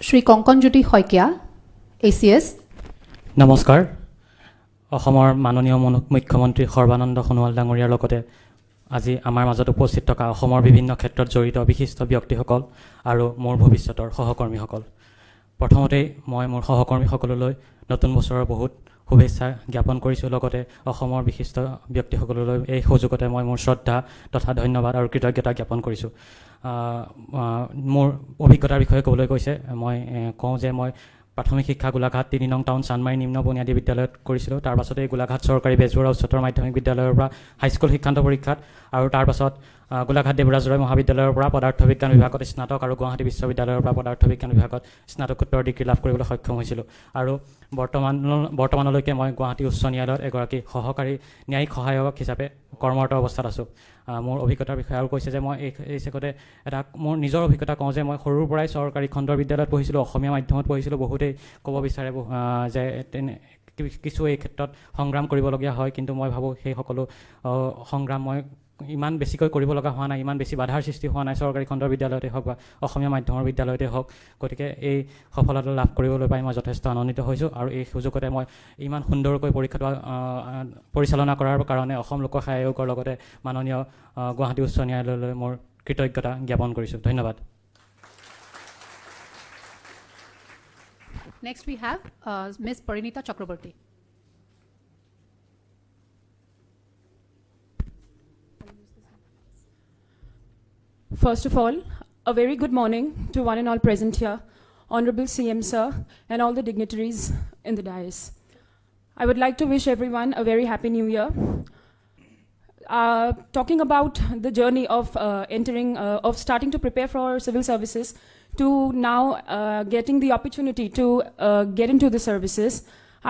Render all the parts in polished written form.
Shri Konkonjyoti Hoikia, ACS. নমস্কাৰ অসমৰ মাননীয় মুখ্যমন্ত্ৰী সৰ্বানন্দ সোণোৱাল ডাঙৰীয়াৰ লগতে আজি আমাৰ মাজত উপস্থিত থকা অসমৰ বিভিন্ন ক্ষেত্ৰত জড়িত বিশিষ্ট ব্যক্তিসকল আৰু মোৰ ভৱিষ্যতৰ সহকৰ্মীসকল প্ৰথমতে মই মোৰ সহকৰ্মীসকললৈ নতুন বছৰৰ বহুত শুভেচ্ছা জ্ঞাপন কৰিছোঁ লগতে অসমৰ বিশিষ্ট ব্যক্তিসকললৈ এই সুযোগতে মই মোৰ শ্ৰদ্ধা তথা ধন্যবাদ আৰু কৃতজ্ঞতা জ্ঞাপন কৰিছোঁ মোৰ অভিজ্ঞতাৰ বিষয়ে ক'বলৈ কৈছে মই কওঁ যে মই প্ৰাথমিক শিক্ষা গোলাঘাট ৩ নং টাউন চানমাৰী নিম্ন বুনিয়াদী বিদ্যালয়ত কৰিছিলোঁ তাৰ পাছতে গোলাঘাট চৰকাৰী বেজবৰুৱা উচ্চতৰ মাধ্যমিক বিদ্যালয়ৰ পৰা হাইস্কুল শিক্ষান্ত পৰীক্ষাত আৰু তাৰ পাছত গোলাঘাট দেৱৰাজ ৰয় মহাবিদ্যালয়ৰ পৰা পদাৰ্থ বিজ্ঞান বিভাগত স্নাতক আৰু গুৱাহাটী বিশ্ববিদ্যালয়ৰ পৰা পদাৰ্থ বিজ্ঞান বিভাগত স্নাতকোত্তৰ ডিগ্ৰী লাভ কৰিবলৈ সক্ষম হৈছিলোঁ আৰু বৰ্তমানলৈকে মই গুৱাহাটী উচ্চ ন্যায়ালয়ত এগৰাকী সহকাৰী ন্যায়িক সহায়ক হিচাপে কৰ্মৰত অৱস্থাত আছোঁ মোৰ অভিজ্ঞতাৰ বিষয়ে আৰু কৈছে যে মই এই চেগতে এটা মোৰ নিজৰ অভিজ্ঞতা কওঁ যে মই সৰুৰ পৰাই চৰকাৰী খণ্ডৰ বিদ্যালয়ত পঢ়িছিলোঁ অসমীয়া মাধ্যমত পঢ়িছিলোঁ বহুতেই ক'ব বিচাৰে যে কিছু এই ক্ষেত্ৰত সংগ্ৰাম কৰিবলগীয়া হয় কিন্তু মই ভাবোঁ সেই সকলো সংগ্ৰাম মই ইমান বেছিকৈ কৰিব লগা হোৱা নাই ইমান বেছি বাধাৰ সৃষ্টি হোৱা নাই চৰকাৰী খণ্ডৰ বিদ্যালয়তে হওক বা অসমীয়া মাধ্যমৰ বিদ্যালয়তে হওক গতিকে এই সফলতা লাভ কৰিবলৈ পাই মই যথেষ্ট আনন্দিত হৈছোঁ আৰু এই সুযোগতে মই ইমান সুন্দৰকৈ পৰীক্ষাটো পৰিচালনা কৰাৰ কাৰণে অসম লোকসেৱা আয়োগৰ লগতে মাননীয় গুৱাহাটী উচ্চ ন্যায়ালয়লৈ মোৰ কৃতজ্ঞতা জ্ঞাপন কৰিছোঁ ধন্যবাদ Next we have Ms. Parinita Chakraborty. First of all, a very good morning to one and all present here, Honorable CM Sir, and all the dignitaries in the dais. I would like to wish everyone a very happy new year. Talking about the journey of starting to prepare for civil services to now getting the opportunity to get into the services,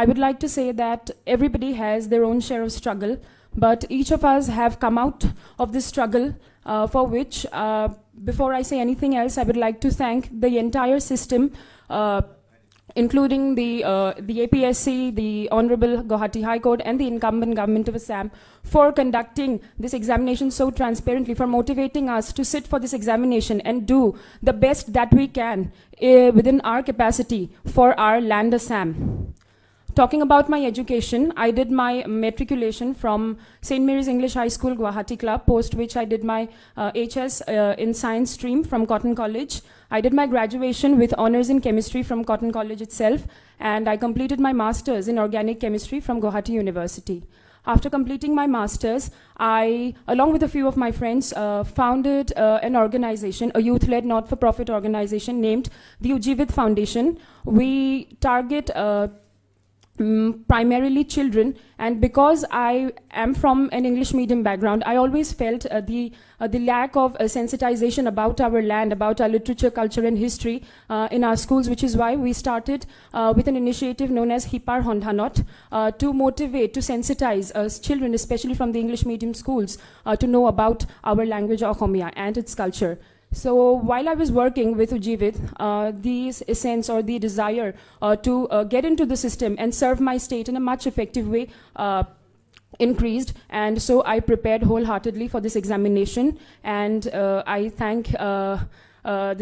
I would like to say that everybody has their own share of struggle, but each of us have come out of this struggle for which, before I say anything else, I would like to thank the entire system, including the APSC, the Honorable Guwahati High Court, and the incumbent government of Assam for conducting this examination so transparently, for motivating us to sit for this examination and do the best that we can within our capacity for our land Assam. Talking about my education, I did my matriculation from St. Mary's English High School, Guwahati Club, post which I did my HS in science stream from Cotton College. I did my graduation with honors in chemistry from Cotton College itself, and I completed my master's in organic chemistry from Guwahati University. After completing my master's, I, along with a few of my friends, founded an organization, a youth-led not-for-profit organization named the Ujivit Foundation. We target primarily children, and because I am from an English medium background, I always felt the lack of sensitization about our land, about our literature, culture and history in our schools, which is why we started with an initiative known as Hipar Hondhanot to motivate, to sensitize children, especially from the English medium schools, to know about our language Oromia and its culture. So while I was working with Ujivit, the sense or the desire to get into the system and serve my state in a much effective way increased, and so I prepared wholeheartedly for this examination, and I thank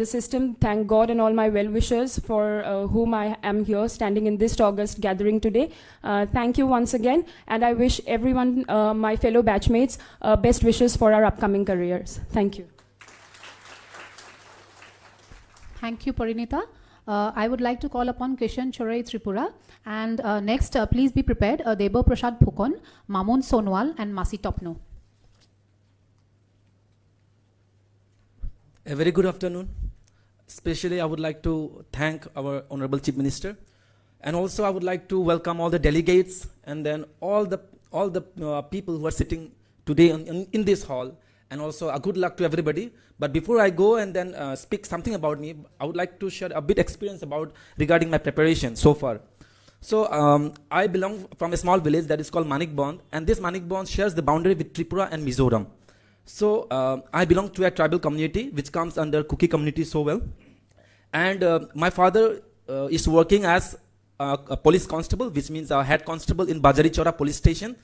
the system, thank God and all my well-wishers for whom I am here standing in this August gathering today. Thank you once again, and I wish everyone, my fellow batchmates, best wishes for our upcoming careers. Thank you. Thank you, Parinita. I would like to call upon Kishan Chorai Tripura, and next please be prepared Debo Prasad Phukon, Mamun Sonwal and Masi Topno. A very good afternoon. Especially I would like to thank our Honorable Chief Minister, and also I would like to welcome all the delegates and then all the people who are sitting today in this hall, and also a good luck to everybody. But before I go and then speak something about me, I would like to share a bit experience regarding my preparation so far. So I belong from a small village that is called Manikbond, and this Manikbond shares the boundary with Tripura and Mizoram. So I belong to a tribal community which comes under Kuki community so well, and my father is working as a police constable, which means a head constable in Bajari Chora police station.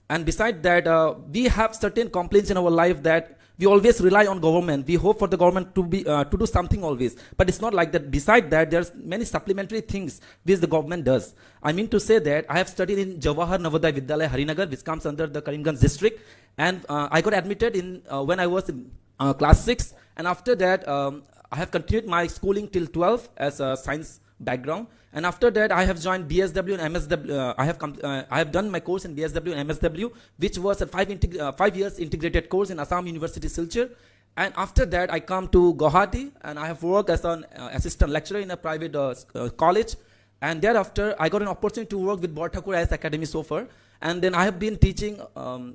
And beside that, we have certain complaints in our life that We always rely on government. We hope for the government to be to do something always. But it's not like that. Beside that, there's many supplementary things which the government does. I mean to say that I have studied in Jawahar Navodaya Vidyalaya Harinagar, which comes under the Karimganj district, and I got admitted in when I was in class 6, and after that I have continued my schooling till 12 as a science background. And after that, I have joined BSW and MSW. I have done my course in BSW and MSW, which was a 5 years integrated course in Assam University, Silchar. And after that, I come to Guwahati, and I have worked as an assistant lecturer in a private college. And thereafter, I got an opportunity to work with Borthakur IAS Academy so far. And then I have been teaching,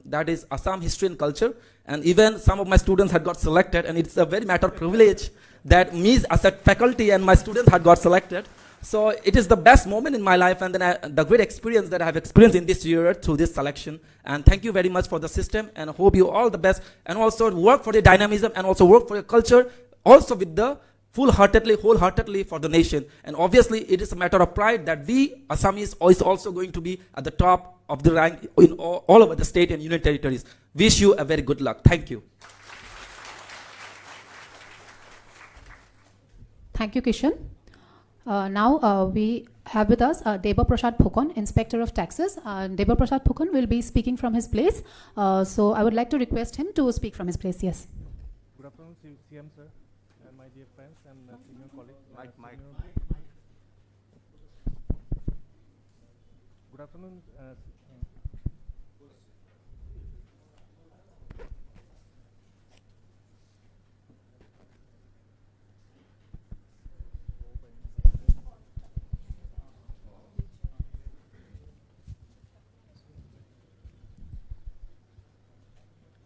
that is Assam history and culture. And even some of my students had got selected, and it's a very matter of privilege that me as a faculty and my students had got selected. So it is the best moment in my life, and then the great experience that I have experienced in this year through this selection. And thank you very much for the system, and I hope you all the best, and also work for the dynamism, and also work for your culture, also with the wholeheartedly for the nation. And obviously it is a matter of pride that we Assamese is also going to be at the top of the rank in all over the state and union territories. Wish you a very good luck. Thank you. Thank you, Kishan. Now we have with us Deba Prasad Phukon, Inspector of Taxes. Deba Prasad Phukon will be speaking from his place. So I would like to request him to speak from his place. Yes. Good afternoon, CM sir, and my dear friends and senior colleagues. Good afternoon.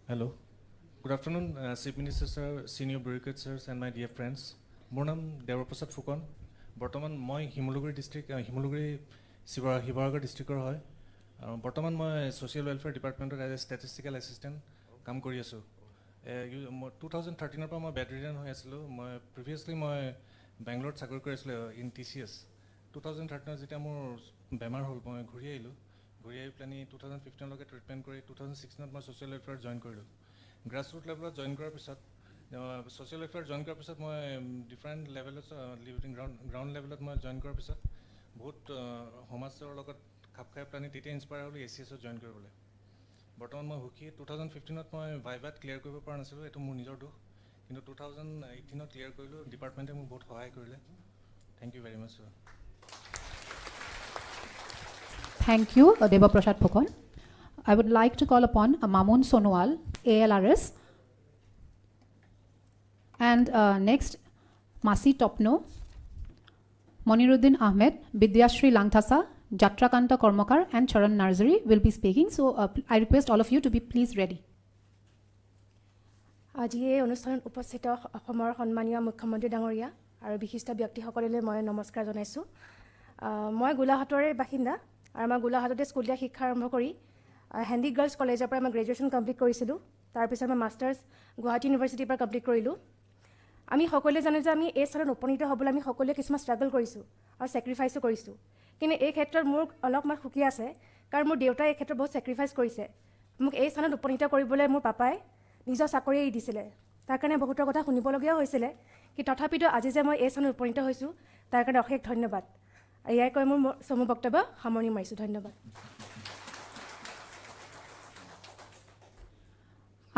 Hello. Good afternoon, Chief Minister sir, senior bureaucrats sirs, and my dear friends. মোৰ নাম দেৱপ্ৰসাদ ফুকন। বৰ্তমান মই Simaluguri district Sivasagar ডিষ্ট্ৰিক্টৰ হয়। বৰ্তমান মই social welfare ডিপাৰ্টমেণ্টত as a statistical assistant কাম কৰি আছোঁ। 2013 পৰা মই বেড ৰিডান হৈ আছিলোঁ। মই প্ৰিভিয়াছলি মই বেংগলোৰত চাকৰি কৰি আছিলোঁ ইন TCS। 2013 যেতিয়া মোৰ বেমাৰ হ'ল, মই ঘূৰি আহিলোঁ। ঘূৰি আহি পেলাই 2015লৈকে ট্ৰিটমেণ্ট কৰি 2016ত মই ছ'চিয়েল ৱেলফেয়াৰত জইন কৰিলোঁ। গ্ৰাছৰুট লেভেলত জইন কৰাৰ পিছত ছ'চিয়েল ৱেলফেয়াৰ জইন কৰাৰ পিছত মই ডিফাৰেণ্ট লেভেলত গ্ৰাউণ্ড লেভেলত মই জইন কৰাৰ পিছত বহুত সমাজৰ লগত খাপ খাই পেলাই তেতিয়া ইনস্পায়াৰ হ'লোঁ ACSত জইন কৰিবলৈ। বৰ্তমান মই সুখী। 2015ত মই ভাইভাত ক্লিয়াৰ কৰিব পৰা নাছিলোঁ, এইটো মোৰ নিজৰ দুখ। কিন্তু 2018ত ক্লিয়াৰ কৰিলোঁ। ডিপাৰ্টমেণ্টে মোক বহুত সহায় কৰিলে। Thank you very much sir. Thank you, Deba Prasad Phukon. I would like to call upon Mamoon Sonowal, ALRS. And next, Masi Topno, Moniruddin Ahmed, Bidyashri Langthasa, Jatrakanta Kormakar, and Charan Narzari will be speaking. So I request all of you to be please ready. আজি এই অনুষ্ঠানত উপস্থিত অসমৰ সন্মানীয় মুখ্যমন্ত্ৰী ডাঙৰীয়া আৰু বিশিষ্ট ব্যক্তিসকললৈ মই নমস্কাৰ জনাইছোঁ। মই গোলাঘাটৰে বাসিন্দা আৰু মই গোলাঘাটতে স্কুলীয়া শিক্ষা আৰম্ভ কৰি হেণ্ডি গাৰ্লছ কলেজৰ পৰা মই গ্ৰেজুৱেশ্যন কমপ্লিট কৰিছিলোঁ। তাৰপিছত মই মাষ্টাৰ্ছ গুৱাহাটী ইউনিভাৰ্চিটিৰ পৰা কমপ্লিট কৰিলোঁ। আমি সকলোৱে জানো যে আমি এই স্থানত উপনীত হ'বলৈ আমি সকলোৱে কিছুমান ষ্ট্ৰাগল কৰিছোঁ আৰু ছেক্ৰিফাইচো কৰিছোঁ। কিন্তু এই ক্ষেত্ৰত মোৰ অলপমান সুখী আছে, কাৰণ মোৰ দেউতাই এই ক্ষেত্ৰত বহুত ছেক্ৰিফাইচ কৰিছে। মোক এই স্থানত উপনীত কৰিবলৈ মোৰ পাপাই নিজৰ চাকৰি এৰি দিছিলে। তাৰ কাৰণে বহুতৰ কথা শুনিবলগীয়াও হৈছিলে, কিন্তু তথাপিতো আজি যে মই এই স্থানত উপনীত হৈছোঁ তাৰ কাৰণে অশেষ ধন্যবাদ। ইয়াই কৈ মোৰ চমু বক্তব্য সামৰণি মাৰিছোঁ। ধন্যবাদ।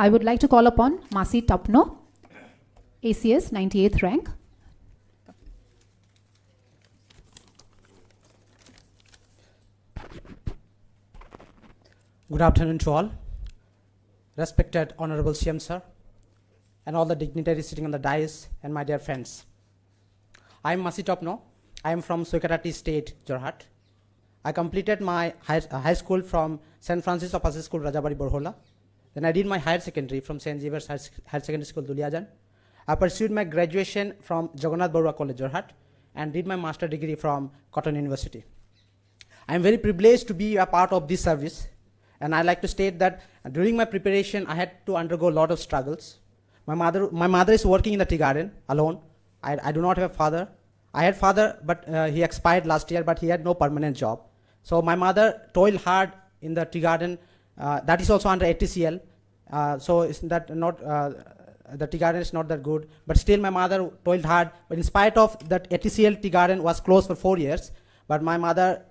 I would like to call upon Masi Topno, ACS 98th rank. Good afternoon to all. Respected Honorable CM sir, and all the dignitaries sitting on the dais, and my dear friends. I am Masi Topno. I am from Soikarati State, Jorhat. I completed my high school from St. Francis of Assisi School, Rajabari, Borhola. Then I did my higher secondary from St. Xavier's Higher Secondary School, Duliajan. I pursued my graduation from Jagannath Barua College, Jorhat, and did my master degree from Cotton University. I am very privileged to be a part of this service, and I like to state that during my preparation, I had to undergo a lot of struggles. My mother is working in the tea garden alone. I do not have a father. I had father, but he expired last year, but he had no permanent job. So my mother toiled hard in the tea garden, that is also under ATCL, So it's that not the tea garden is not that good. But still, my mother toiled hard. But in spite of that, ATCL tea garden was closed for 4 years. But my mother,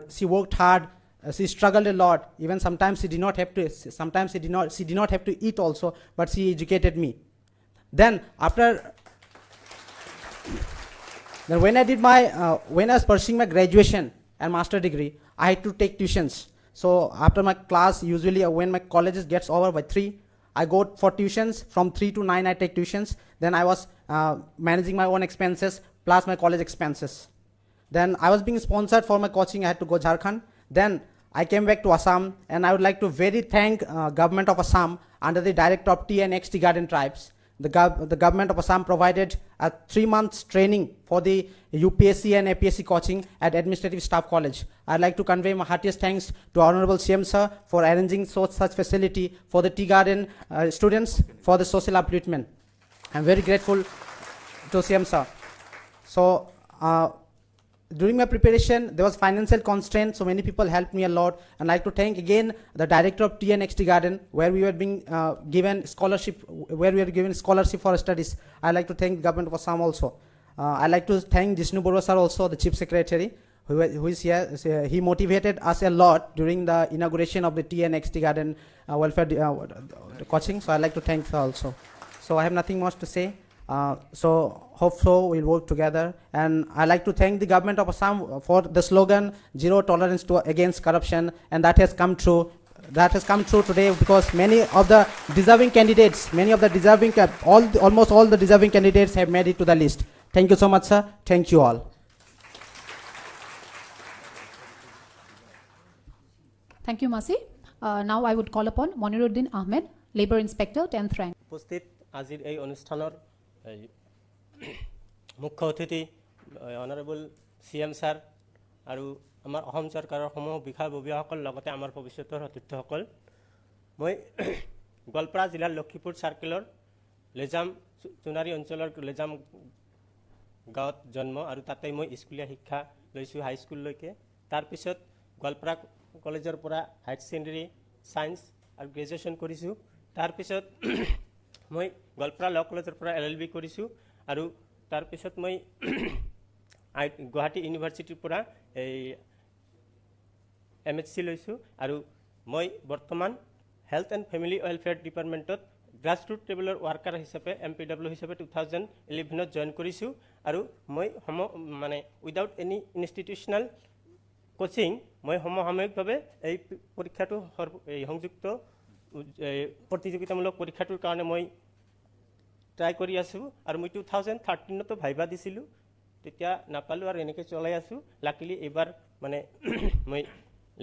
she worked hard. She struggled a lot. Even sometimes she did not have to. Sometimes she did not have to eat also. But she educated me. Then when I did when I was pursuing my graduation and master degree, I had to take tuitions. So after my class, usually when my colleges gets over by 3, I go for tuitions. From 3 to 9, I take tuitions. Then I was managing my own expenses plus my college expenses. Then I was being sponsored for my coaching. I had to go Jharkhand. Then I came back to Assam, and I would like to very thank government of Assam under the director of Tea and Tea Garden Tribes. The government of Assam provided a 3 months training for the UPSC and APSC coaching at Administrative Staff College. I'd like to convey my heartiest thanks to Honorable CM Sir for arranging such facility for the tea garden students for the social upliftment. I'm very grateful to CM Sir. So during my preparation, there was financial constraint, so many people helped me a lot. And I'd like to thank again the director of Tea and Tea Garden, where we were being given scholarship, for studies. I'd like to thank the government of Assam also. I'd like to thank Jishnu Borwa sir also, the chief secretary, who is here. He motivated us a lot during the inauguration of the Tea and Tea Garden welfare coaching. So I'd like to thank her also. So I have nothing much to say. So hope so we'll work together, and I like to thank the government of Assam for the slogan "Zero Tolerance against Corruption," and that has come true. That has come true today because many of the deserving candidates, almost all the deserving candidates have made it to the list. Thank you so much, sir. Thank you all. Thank you, Masi. Now I would call upon Moniruddin Ahmed, Labour Inspector, 10th rank. উপস্থিত আজিৰ এই অনুষ্ঠানৰ মুখ্য অতিথি honourable CM sir আৰু আমাৰ অসম চৰকাৰৰ সমূহ বিষয়ববীয়াসকল লগতে আমাৰ ভৱিষ্যতৰ সতীৰ্থসকল, মই গোৱালপাৰা জিলাৰ লক্ষীপুৰ চাৰ্কেলৰ লেজাম চুনাৰী অঞ্চলৰ লেজাম গাঁৱত জন্ম আৰু তাতে মই স্কুলীয়া শিক্ষা লৈছোঁ হাইস্কুললৈকে। তাৰপিছত গোৱালপাৰা কলেজৰ পৰা হায়াৰ ছেকেণ্ডেৰী ছায়েন্স আৰু গ্ৰেজুৱেশ্যন কৰিছোঁ। তাৰপিছত মই গোৱালপাৰা ল কলেজৰ পৰা LLB কৰিছোঁ আৰু তাৰপিছত মই গুৱাহাটী ইউনিভাৰ্চিটিৰ পৰা এই MHC লৈছোঁ আৰু মই বৰ্তমান হেল্থ এণ্ড ফেমিলি ৱেলফেয়াৰ ডিপাৰ্টমেণ্টত গ্ৰাছৰুট লেভেলৰ ৱাৰ্কাৰ হিচাপে MPW হিচাপে 2011ত জইন কৰিছোঁ আৰু মই মানে উইদাউট এনি ইনষ্টিটিউচনেল কোচিং মই সমসাময়িকভাৱে এই পৰীক্ষাটো সংযুক্ত প্ৰতিযোগিতামূলক পৰীক্ষাটোৰ কাৰণে মই ট্ৰাই কৰি আছোঁ আৰু মই 2013তো ভাইবা দিছিলোঁ, তেতিয়া নাপালোঁ আৰু এনেকৈ চলাই আছোঁ। লাকিলি এইবাৰ মানে মই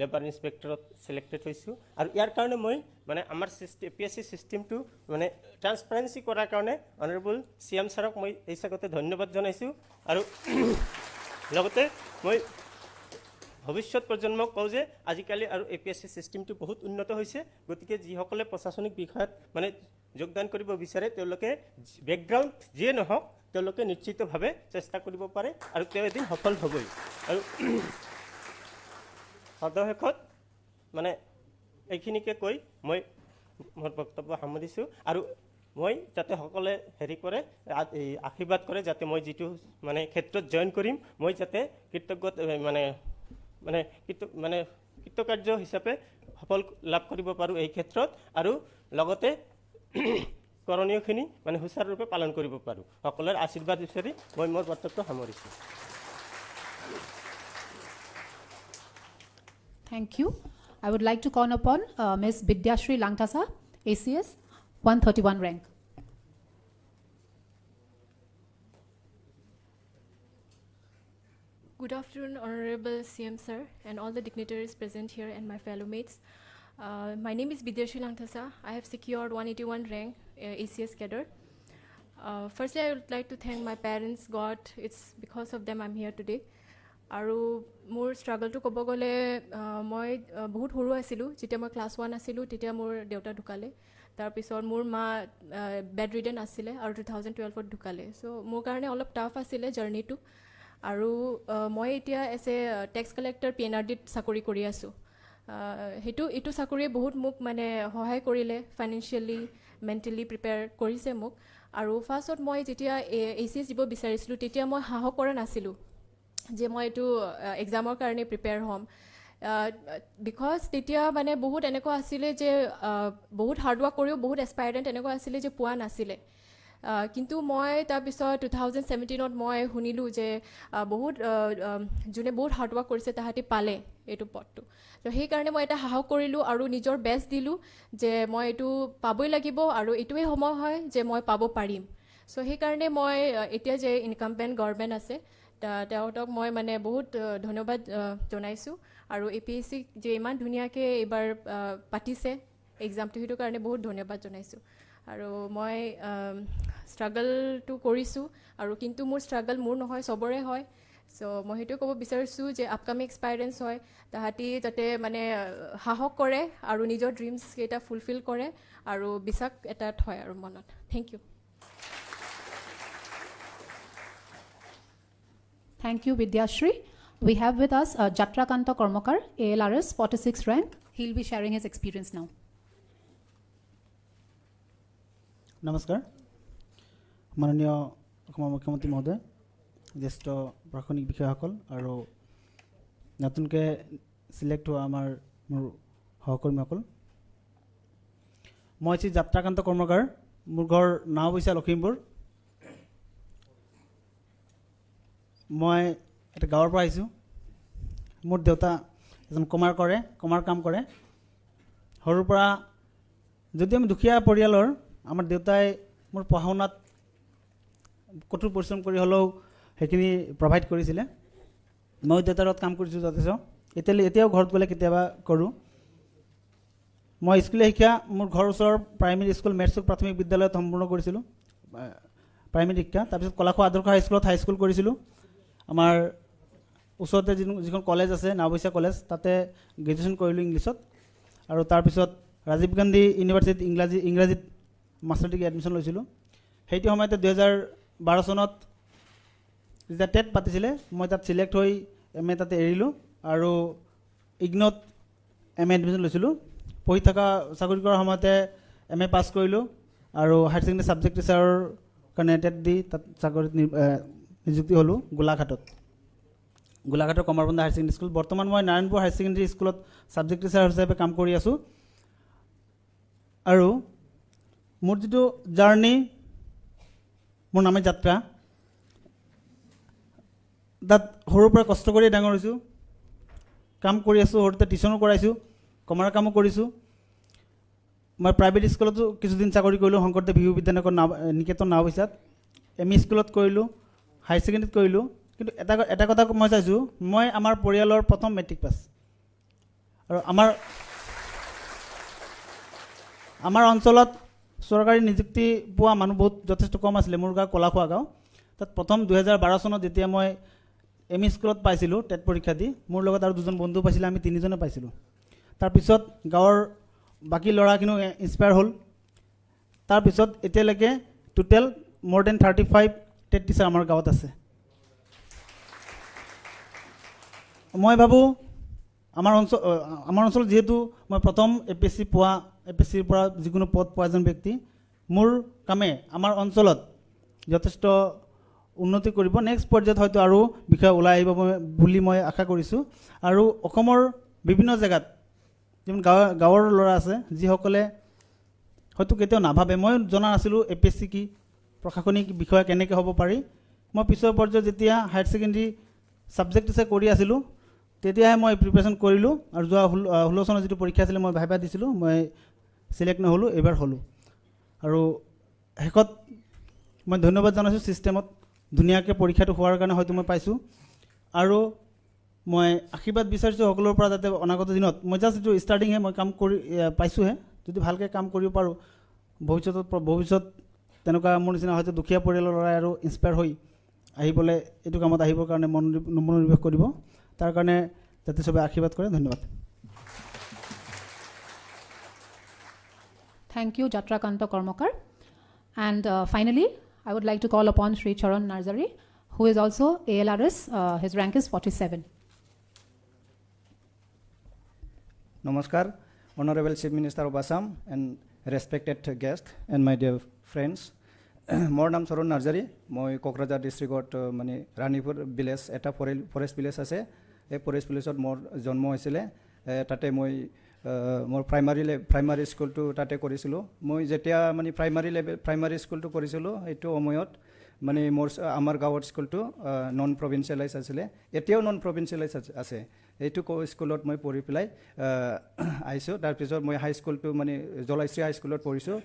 লেবাৰ ইনস্পেক্টৰত ছিলেক্টেড হৈছোঁ আৰু ইয়াৰ কাৰণে মই মানে আমাৰ APSC ছিষ্টেমটো মানে ট্ৰান্সপাৰেঞ্চি কৰাৰ কাৰণে অনাৰেবল CM ছাৰক মই এই চাগতে ধন্যবাদ জনাইছোঁ আৰু লগতে মই ভৱিষ্যত প্ৰজন্মক কওঁ যে আজিকালি আৰু APSC ছিষ্টেমটো বহুত উন্নত হৈছে, গতিকে যিসকলে প্ৰশাসনিক বিষয়ত মানে যোগদান কৰিব বিচাৰে তেওঁলোকে বেকগ্ৰাউণ্ড যিয়ে নহওক তেওঁলোকে নিশ্চিতভাৱে চেষ্টা কৰিব পাৰে আৰু তেওঁ এদিন সফল হ'বই। আৰু সদশেষত মানে এইখিনিকে কৈ মই মোৰ বক্তব্য সামৰিছোঁ আৰু মই যাতে সকলে হেৰি কৰে আশীৰ্বাদ কৰে যাতে মই যিটো মানে ক্ষেত্ৰত জইন কৰিম মই যাতে কৃতকাৰ্য হিচাপে সফল লাভ কৰিব পাৰোঁ এই ক্ষেত্ৰত আৰু লগতে কৰণীয়খিনি মানে সুচাৰুৰূপে পালন কৰিব পাৰোঁ। সকলোৰে আশীৰ্বাদ বিচাৰি মই মোৰ বক্তব্য সামৰিছোঁ। Thank you. I would like to call upon Ms. Bidyashri Langtasa, ACS, 131 rank. Good afternoon, Honorable CM Sir, and all the dignitaries present here and my fellow mates. My name is Bidyashri Langtasa. I have secured 181 rank ACS cadre. Firstly, I would like to thank my parents, God. It's because of them I'm here today. আৰু মোৰ ষ্ট্ৰাগলটো ক'ব গ'লে মই বহুত সৰু আছিলোঁ, যেতিয়া মই ক্লাছ 1 আছিলোঁ তেতিয়া মোৰ দেউতা ঢুকালে। তাৰপিছত মোৰ মা বেড ৰিডেন আছিলে আৰু 2012ত ঢুকালে। চ' মোৰ কাৰণে অলপ টাফ আছিলে জাৰ্ণিটো। আৰু মই এতিয়া এজ এ টেক্স কালেক্টৰ PNRDত চাকৰি কৰি আছোঁ। এইটো চাকৰিয়ে বহুত মোক মানে সহায় কৰিলে ফাইনেন্সিয়েলি মেণ্টেলি প্ৰিপেয়াৰ কৰিছে মোক আৰু ফাৰ্ষ্টত মই যেতিয়া ACS দিব বিচাৰিছিলোঁ তেতিয়া মই সাহস কৰা নাছিলোঁ যে মই এইটো এক্সামৰ কাৰণে প্ৰিপেয়াৰ হ'ম বিকজ তেতিয়া মানে বহুত এনেকুৱা আছিলে যে বহুত হাৰ্ডৱৰ্ক কৰিও বহুত এছপাইৰেণ্ট এনেকুৱা আছিলে যে পোৱা নাছিলে কিন্তু মই তাৰপিছত 2017ত মই শুনিলোঁ যে বহুত যোনে বহুত হাৰ্ডৱৰ্ক কৰিছে তাহাঁতি পালে এইটো পদটো তো সেইকাৰণে মই এটা সাহস কৰিলোঁ আৰু নিজৰ বেষ্ট দিলোঁ যে মই এইটো পাবই লাগিব আৰু এইটোৱেই সময় হয় যে মই পাব পাৰিম চ' সেইকাৰণে মই এতিয়া যে ইনকাম্বেণ্ট গভৰ্ণমেণ্ট আছে তেওঁহঁতক মই মানে বহুত ধন্যবাদ জনাইছোঁ আৰু APSC যে ইমান ধুনীয়াকৈ এইবাৰ পাতিছে এক্সামটো সেইটো কাৰণে বহুত ধন্যবাদ জনাইছোঁ আৰু মই ষ্ট্ৰাগলটো কৰিছোঁ আৰু কিন্তু মোৰ ষ্ট্ৰাগল মোৰ নহয় চবৰে হয় চ' মই সেইটোৱে ক'ব বিচাৰিছোঁ যে আপকামিং এক্সপাইৰেঞ্চ হয় তাহাঁতি যাতে মানে সাহস কৰে আৰু নিজৰ ড্ৰিমছকেইটা ফুলফিল কৰে আৰু বিশ্বাস এটাত হয় আৰু মনত thank you Thank you, Vidyashri. We have with us Jatrakanta Kormakar, ALRS 46 rank. He'll be sharing his experience now. নমস্কাৰ মাননীয় অসমৰ মুখ্যমন্ত্ৰী মহোদয় জ্যেষ্ঠ প্ৰশাসনিক বিষয়াসকল আৰু নতুনকৈ চিলেক্ট হোৱা মোৰ সহকৰ্মীসকল মই হৈছে যাত্ৰাকান্ত কৰ্মকাৰ মোৰ ঘৰ নাওবৈচা লখিমপুৰ মই এটা গাঁৱৰ পৰা আহিছোঁ মোৰ দেউতা এজন কমাৰ কাম কৰে সৰুৰ পৰা যদি আমি দুখীয়া পৰিয়ালৰ আমাৰ দেউতাই মোৰ পঢ়া শুনাত কঠোৰ পৰিশ্ৰম কৰি হ'লেও সেইখিনি প্ৰভাইড কৰিছিলে মই দেউতাৰ লগত কাম কৰিছোঁ যথেষ্ট এতিয়াও ঘৰত গ'লে কেতিয়াবা কৰোঁ মই স্কুলীয়া শিক্ষা মোৰ ঘৰৰ ওচৰৰ প্ৰাইমেৰী স্কুল মেটচুক প্ৰাথমিক বিদ্যালয়ত সম্পূৰ্ণ কৰিছিলোঁ প্ৰাইমেৰী শিক্ষা তাৰপিছত কলাখোৱা আদৰ্শ হাইস্কুলত হাইস্কুল কৰিছিলোঁ আমাৰ ওচৰতে যিখন কলেজ আছে নাওবৈচা কলেজ তাতে গ্ৰেজুৱেশ্যন কৰিলোঁ ইংলিছত আৰু তাৰপিছত ৰাজীৱ গান্ধী ইউনিভাৰ্চিটিত ইংৰাজীত মাষ্টাৰ ডিগ্ৰী এডমিশ্যন লৈছিলোঁ সেইটো সময়তে 2012 চনত যেতিয়া টেট পাতিছিলে মই তাত চিলেক্ট হৈ MA তাতে এৰিলোঁ আৰু ইগনত MA এডমিশ্যন লৈছিলোঁ পঢ়ি থকা চাকৰি কৰাৰ সময়তে MA পাছ কৰিলোঁ আৰু হায়াৰ ছেকেণ্ডেৰী ছাবজেক্ট টিচাৰৰ কাৰণে টেট দি তাত চাকৰিত নিযুক্তি হ'লোঁ গোলাঘাটৰ কমাৰবন্ধা হায়াৰ ছেকেণ্ডেৰী স্কুল বৰ্তমান মই নাৰায়ণপুৰ হায়াৰ ছেকেণ্ডেৰী স্কুলত ছাবজেক্ট টিচাৰ হিচাপে কাম কৰি আছোঁ আৰু মোৰ যিটো জাৰ্ণি মোৰ নামে যাত্ৰা তাত সৰুৰ পৰা কষ্ট কৰিয়ে ডাঙৰ হৈছোঁ কাম কৰি আছোঁ সৰুতে টিউশ্যনো কৰাইছোঁ কমাৰ কামো কৰিছোঁ মই প্ৰাইভেট স্কুলতো কিছুদিন চাকৰি কৰিলোঁ শংকৰদেৱ শিশু বিদ্যানগৰ নিকেতন নাওবৈচাত ME স্কুলত কৰিলোঁ হায়াৰ ছেকেণ্ডেৰীত কৰিলোঁ কিন্তু এটা কথা মই চাইছোঁ মই আমাৰ পৰিয়ালৰ প্ৰথম মেট্ৰিক পাছ আৰু আমাৰ অঞ্চলত চৰকাৰী নিযুক্তি পোৱা মানুহ বহুত যথেষ্ট কম আছিলে মোৰ গাঁও কলাখোৱা গাঁও তাত প্ৰথম 2012 চনত যেতিয়া মই ME স্কুলত পাইছিলোঁ টেট পৰীক্ষা দি মোৰ লগত আৰু দুজন বন্ধু পাইছিলে আমি তিনিজনে পাইছিলোঁ তাৰপিছত গাঁৱৰ বাকী ল'ৰাখিনিও ইনস্পায়াৰ হ'ল তাৰপিছত এতিয়ালৈকে total more than 35 TET teacher আমাৰ গাঁৱত আছে মই ভাবোঁ আমাৰ অঞ্চল যেহেতু মই প্ৰথম APSCৰ পৰা যিকোনো পদ পোৱা এজন ব্যক্তি মোৰ কামে আমাৰ অঞ্চলত যথেষ্ট উন্নতি কৰিব নেক্সট পৰ্যায়ত হয়তো আৰু বিষয় ওলাই আহিব বুলি মই আশা কৰিছোঁ আৰু অসমৰ বিভিন্ন জেগাত যেনে গাঁৱৰ ল'ৰা আছে যিসকলে হয়তো কেতিয়াও নাভাবে মই জনা নাছিলোঁ APSC কি প্ৰশাসনিক বিষয় কেনেকৈ হ'ব পাৰি মই পিছৰ পৰ্যায়ত যেতিয়া হায়াৰ ছেকেণ্ডেৰী ছাবজেক্ট টিচাৰ কৰি আছিলোঁ তেতিয়াহে মই প্ৰিপাৰেশ্যন কৰিলোঁ আৰু যোৱা 16 চনত যিটো পৰীক্ষা আছিলে মই ভাইভা দিছিলোঁ মই চিলেক্ট নহ'লোঁ এইবাৰ হ'লোঁ আৰু শেষত মই ধন্যবাদ জনাইছোঁ ছিষ্টেমত ধুনীয়াকৈ পৰীক্ষাটো হোৱাৰ কাৰণে হয়তো মই পাইছোঁ আৰু মই আশীৰ্বাদ বিচাৰিছোঁ সকলোৰে পৰা যাতে অনাগত দিনত মই জাষ্ট এইটো ষ্টাৰ্টিংহে মই কাম কৰি পাইছোঁহে যদি ভালকৈ কাম কৰিব পাৰোঁ ভৱিষ্যত তেনেকুৱা মোৰ নিচিনা হয়তো দুখীয়া পৰিয়ালৰ ল'ৰাই আৰু ইনস্পায়াৰ হৈ আহিবলৈ এইটো কামত আহিবৰ কাৰণে মনোনিৱেশ কৰিব তাৰ কাৰণে যাতে চবে আশীৰ্বাদ কৰে ধন্যবাদ Thank you, Jatrakanta Kormakar. And finally, I would like to call upon Sri Charan Narzari, who is also ALRS. His rank is 47. Namaskar, Honorable Chief Minister of Assam and respected guest and my dear friends. More naam Saron Narjari, moi Kokrajhar district mani Ranipur village eta forest village ase. E forest village more jonmo hoisile. Tate moi more primary school to tate korisilo. Moi jetia mani primary school to korisilo. Eto omoyot mani more amar gaon school to non provincialized asile. Etio non provincialized ase. এইটো স্কুলত মই পঢ়ি পেলাই আইছোঁ তাৰপিছত মই হাই school two মানে জলাইশ্ৰী হাই স্কুলত পঢ়িছোঁ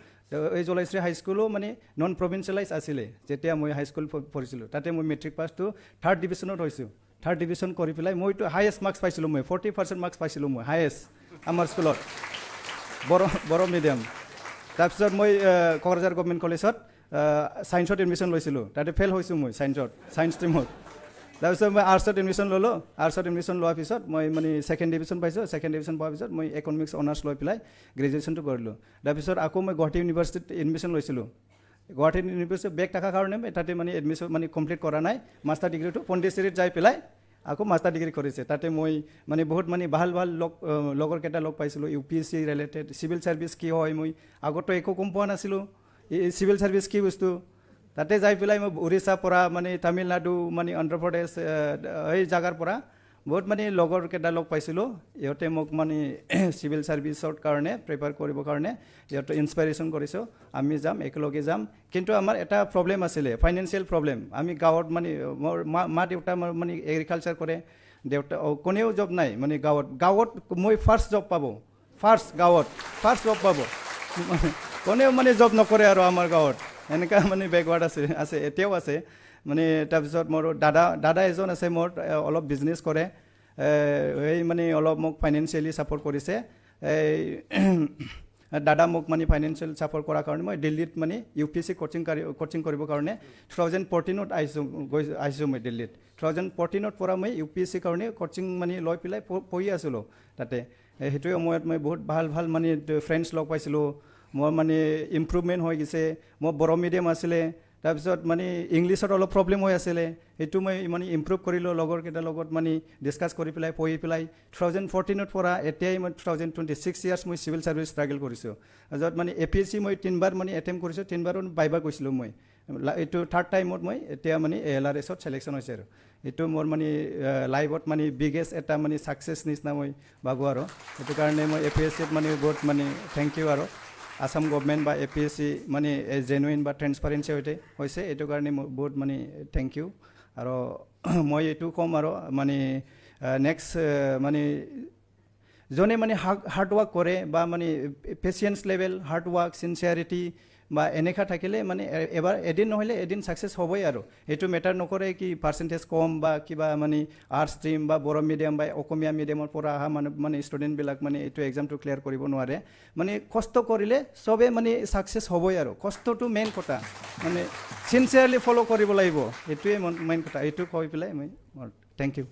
এই জলাইশ্ৰী হাই স্কুলো মানে নন প্ৰভিঞ্চিয়েলাইজ আছিলে যেতিয়া মই হাই স্কুল পঢ়িছিলোঁ তাতে মই মেট্ৰিক পাছ টু 3rd ডিভিজনত হৈছোঁ 3rd ডিভিজন কৰি পেলাই মইতো হাইয়েষ্ট মাৰ্কছ পাইছিলোঁ মই 40% মাৰ্কছ পাইছিলোঁ মই হাইয়েষ্ট আমাৰ স্কুলত বড় মিডিয়াম তাৰপিছত মই কোকৰাঝাৰ গভৰ্ণমেণ্ট কলেজত সায়েন্সত এডমিশ্যন লৈছিলোঁ তাতে ফেল হৈছোঁ মই সায়েন্স ষ্ট্ৰীমত তাৰপিছত মই আৰ্টছত এডমিশ্যন ল'লোঁ আৰ্টছত এডমিশ্যন লোৱাৰ পিছত মই মানে 2nd ডিভিজন পাইছোঁ 2nd ডিভিজন পোৱাৰ পিছত মই ইকনমিক্স অনাৰ্ছ লৈ পেলাই গ্ৰেজুৱেশ্যনটো কৰিলোঁ তাৰপিছত আকৌ মই গুৱাহাটী ইউনিভাৰ্চিটিত এডমিশ্যন লৈছিলোঁ গুৱাহাটী ইউনিভাৰ্চিটিত বেক থকাৰ কাৰণে তাতে মানে এডমিশ্যন মানে কমপ্লিট কৰা নাই মাষ্টাৰ ডিগ্ৰীটো পণ্ডিচেৰীত যাই পেলাই আকৌ মাষ্টাৰ ডিগ্ৰী কৰিছে তাতে মই মানে বহুত মানে ভাল লগৰ কেইটা লগ পাইছিলোঁ UPSC ৰিলেটেড চিভিল ছাৰ্ভিচ কি হয় মই আগতো একো গম পোৱা নাছিলোঁ এই চিভিল ছাৰ্ভিচ কি বস্তু তাতে যাই পেলাই মই উৰিষ্যা পৰা মানে তামিলনাডু মানে অন্ধ্ৰপ্ৰদেশ এই জাগাৰ পৰা বহুত মানে লগৰ কেইটা লগ পাইছিলোঁ ইহঁতে মোক মানে চিভিল ছাৰ্ভিচৰ কাৰণে প্ৰিপেয়াৰ কৰিবৰ কাৰণে ইহঁতে ইনস্পাইৰেশ্যন কৰিছোঁ আমি যাম একেলগে যাম কিন্তু আমাৰ এটা প্ৰব্লেম আছিলে ফাইনেন্সিয়েল প্ৰব্লেম আমি গাঁৱত মানে মোৰ মা দেউতা মানে এগ্ৰিকালচাৰ কৰে দেউতা কোনেও জব নাই মানে গাঁৱত মই ফাৰ্ষ্ট জব পাব ফাৰ্ষ্ট জব পাব কোনেও মানে জব নকৰে আৰু আমাৰ গাঁৱত এনেকা মানে বেকৱাৰ্ড আছে এতিয়াও আছে মানে তাৰপিছত মোৰ দাদা এজন আছে মোৰ অলপ বিজনেছ কৰে এই মানে অলপ মোক ফাইনেন্সিয়েলি ছাপোৰ্ট কৰিছে দাদা মোক মানে ফাইনেন্সিয়েল ছাপোৰ্ট কৰাৰ কাৰণে মই দিল্লীত মানে UPSC কোচিং কৰিবৰ কাৰণে 2014ত আহিছোঁ মই দিল্লীত 2014ত পৰা মই UPSC কাৰণে কোচিং মানে লৈ পেলাই পঢ়ি আছিলোঁ তাতে সেইটোৱে সময়ত মই বহুত ভাল মানে ফ্ৰেণ্ডছ লগ পাইছিলোঁ মোৰ মানে ইম্প্ৰুভমেণ্ট হৈ গৈছে মোৰ বড় মিডিয়াম আছিলে তাৰপিছত মানে ইংলিছত অলপ প্ৰব্লেম হৈ আছিলে এইটো মই মানে ইম্প্ৰুভ কৰিলোঁ লগৰ কেইটাৰ লগত মানে ডিছকাছ কৰি পেলাই পঢ়ি পেলাই 2014ত পৰা এতিয়াই মই 2026 ইয়াৰ্ছ মই চিভিল ছাৰ্ভিচ ষ্ট্ৰাগল কৰিছোঁ য'ত মানে APSC মই 3বাৰ মানে এটেম্প কৰিছোঁ 3বাৰত বাইবা কৈছিলোঁ মই এইটো 3rd টাইমত মই এতিয়া মানে ALRSত ছিলেকশ্যন হৈছে আৰু এইটো মোৰ মানে লাইফত মানে বিগেষ্ট এটা মানে ছাকচেছ নিচিনা মই ভাবোঁ আৰু সেইটো কাৰণে মই APSCত মানে বহুত মানে থেংক ইউ আৰু আসাম গভৰ্ণমেণ্ট বা APSC মানে জেনুইন বা ট্ৰেন্সপাৰেঞ্চি হৈছে এইটো কাৰণে বহুত মানে থেংক ইউ আৰু মই এইটো ক'ম আৰু মানে নেক্সট মানে যোনে মানে হাৰ্ড ৱৰ্ক কৰে বা মানে পেচিয়েন্স লেভেল হাৰ্ড ৱৰ্ক চিনচিয়াৰিটি বা এনেকা থাকিলে মানে এদিন নহ'লে এদিন ছাকচেছ হ'বই আৰু এইটো মেটাৰ নকৰে কি পাৰ্চেণ্টেজ কম বা কিবা মানে আৰ্টছ ষ্ট্ৰীম বা বড়ো মিডিয়াম বা অসমীয়া মিডিয়ামৰ পৰা অহা মানে ষ্টুডেণ্টবিলাক মানে এইটো এক্সামটো ক্লিয়াৰ কৰিব নোৱাৰে মানে কষ্ট কৰিলে চবে মানে ছাকচেছ হ'বই আৰু কষ্টটো মেইন কথা মানে চিনচিয়াৰলি ফ'ল' কৰিব লাগিব এইটোৱে মেইন কথা এইটো কৈ পেলাই মই থেংক ইউ